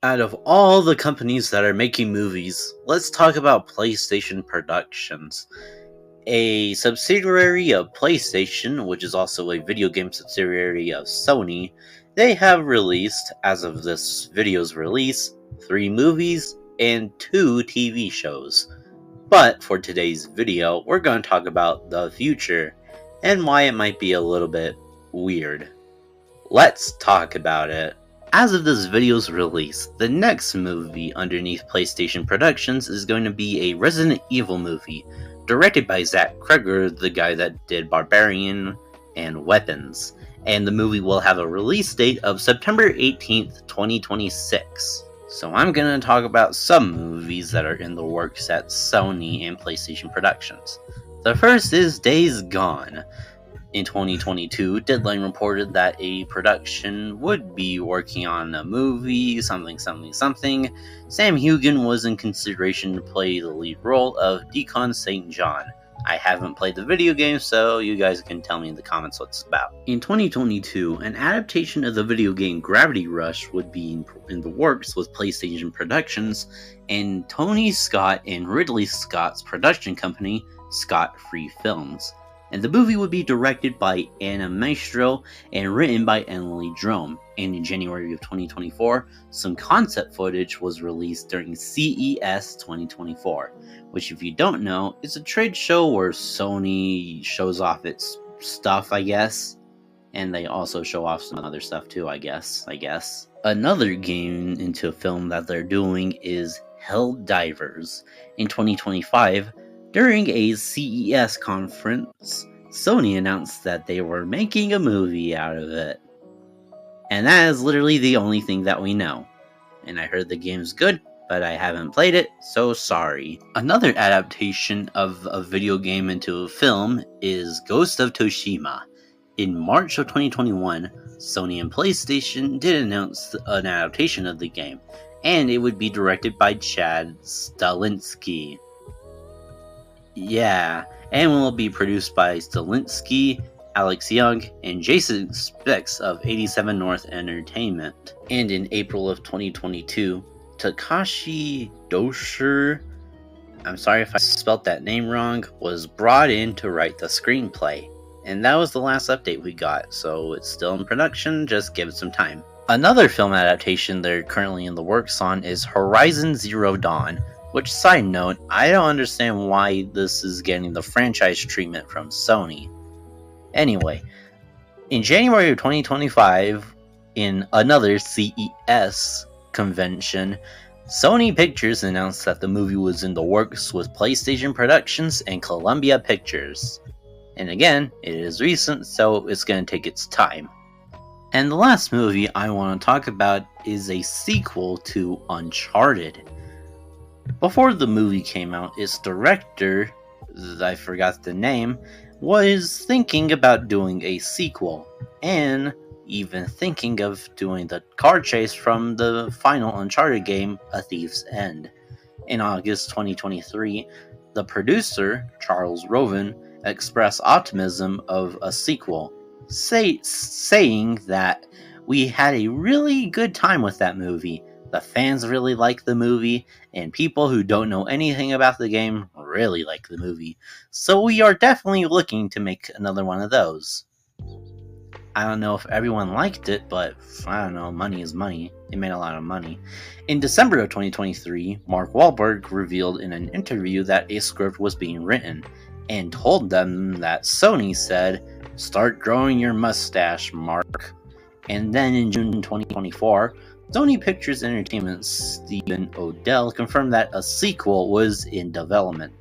Out of all the companies that are making movies, let's talk about PlayStation Productions. A subsidiary of PlayStation, which is also a video game subsidiary of Sony, they have released, as of this video's release, 3 movies and 2 TV shows. But for today's video, we're going to talk about the future and why it might be a little bit weird. Let's talk about it. As of this video's release, the next movie underneath PlayStation Productions is going to be a Resident Evil movie, directed by Zach Cregger, the guy that did Barbarian and Weapons, and the movie will have a release date of September 18th, 2026. So I'm going to talk about some movies that are in the works at Sony and PlayStation Productions. The first is Days Gone. In 2022, Deadline reported that a production would be working on a movie, something. Sam Heughan was in consideration to play the lead role of Deacon St. John. I haven't played the video game, so you guys can tell me in the comments what it's about. In 2022, an adaptation of the video game Gravity Rush would be in the works with PlayStation Productions and Tony Scott and Ridley Scott's production company, Scott Free Films. And the movie would be directed by Anna Maestro and written by Emily Drome. And in January of 2024, some concept footage was released during CES 2024, which, if you don't know, is a trade show where Sony shows off its stuff, I guess. And they also show off some other stuff too, I guess. Another game into a film that they're doing is Helldivers. In 2025, during a CES conference, Sony announced that they were making a movie out of it. And that is literally the only thing that we know. And I heard the game's good, but I haven't played it, so sorry. Another adaptation of a video game into a film is Ghost of Tsushima. In March of 2021, Sony and PlayStation did announce an adaptation of the game, and it would be directed by Chad Stahelski. Yeah, and will be produced by Stahelski, Alex Young, and Jason Spex of 87 North Entertainment. And in April of 2022, Takashi Dosher, I'm sorry if I spelt that name wrong, was brought in to write the screenplay. And that was the last update we got, so it's still in production, just give it some time. Another film adaptation they're currently in the works on is Horizon Zero Dawn, which, side note, I don't understand why this is getting the franchise treatment from Sony. Anyway, in January of 2025, in another CES convention, Sony Pictures announced that the movie was in the works with PlayStation Productions and Columbia Pictures. And again, it is recent, so it's going to take its time. And the last movie I want to talk about is a sequel to Uncharted. Before the movie came out, its director, I forgot the name, was thinking about doing a sequel, and even thinking of doing the car chase from the final Uncharted game, A Thief's End. In August 2023, the producer, Charles Roven, expressed optimism of a sequel, saying that we had a really good time with that movie. The fans really like the movie, and people who don't know anything about the game really like the movie. So we are definitely looking to make another one of those. I don't know if everyone liked it, but I don't know, money is money. It made a lot of money. In December of 2023, Mark Wahlberg revealed in an interview that a script was being written, and told them that Sony said, "Start growing your mustache, Mark." And then in June 2024, Sony Pictures Entertainment's Stephen Odell confirmed that a sequel was in development.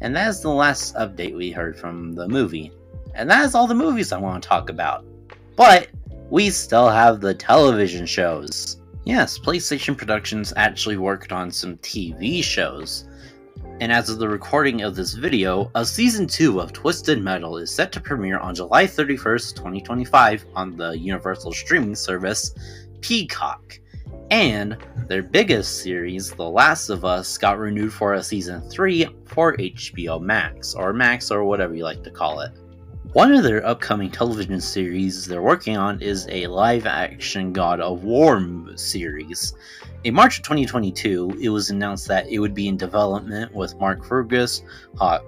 And that is the last update we heard from the movie. And that is all the movies I want to talk about. But we still have the television shows. Yes, PlayStation Productions actually worked on some TV shows. And as of the recording of this video, a Season 2 of Twisted Metal is set to premiere on July 31st, 2025 on the Universal streaming service, Peacock. And their biggest series, The Last of Us, got renewed for a Season 3 for HBO Max, or whatever you like to call it. One of their upcoming television series they're working on is a live-action God of War series. In March of 2022, it was announced that it would be in development with Mark Fergus, Hawk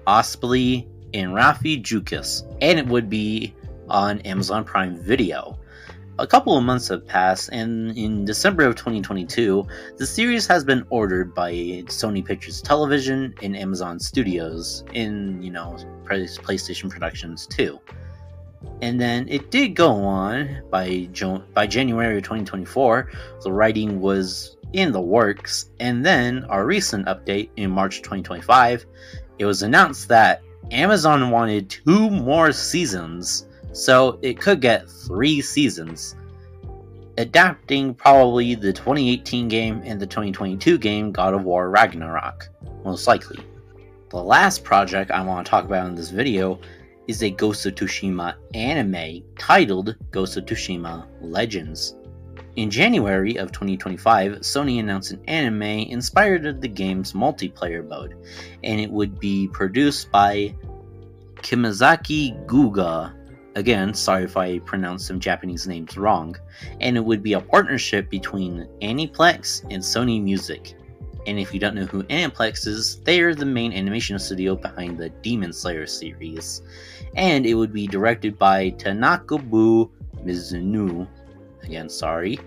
Osply, and Rafi Jukas, and it would be on Amazon Prime Video. A couple of months have passed, and in December of 2022, the series has been ordered by Sony Pictures Television and Amazon Studios in, PlayStation Productions too. And then it did go on by January of 2024. The writing was in the works, and then our recent update in March 2025, it was announced that Amazon wanted 2 more seasons, so it could get 3 seasons, adapting probably the 2018 game and the 2022 game God of War Ragnarok, most likely. The last project I want to talk about in this video is a Ghost of Tsushima anime titled Ghost of Tsushima Legends. In January of 2025, Sony announced an anime inspired of the game's multiplayer mode, and it would be produced by Kimazaki Guga. Again, sorry if I pronounced some Japanese names wrong. And it would be a partnership between Aniplex and Sony Music. And if you don't know who Aniplex is, they are the main animation studio behind the Demon Slayer series. And it would be directed by Tanakobu Mizuno. Again, sorry.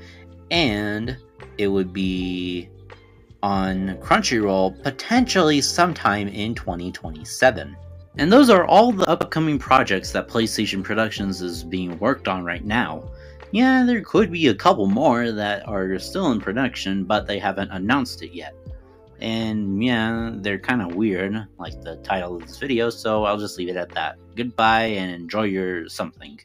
And it would be on Crunchyroll potentially sometime in 2027. And those are all the upcoming projects that PlayStation Productions is being worked on right now. Yeah, there could be a couple more that are still in production, but they haven't announced it yet. And yeah, they're kind of weird, like the title of this video, so I'll just leave it at that. Goodbye and enjoy your something.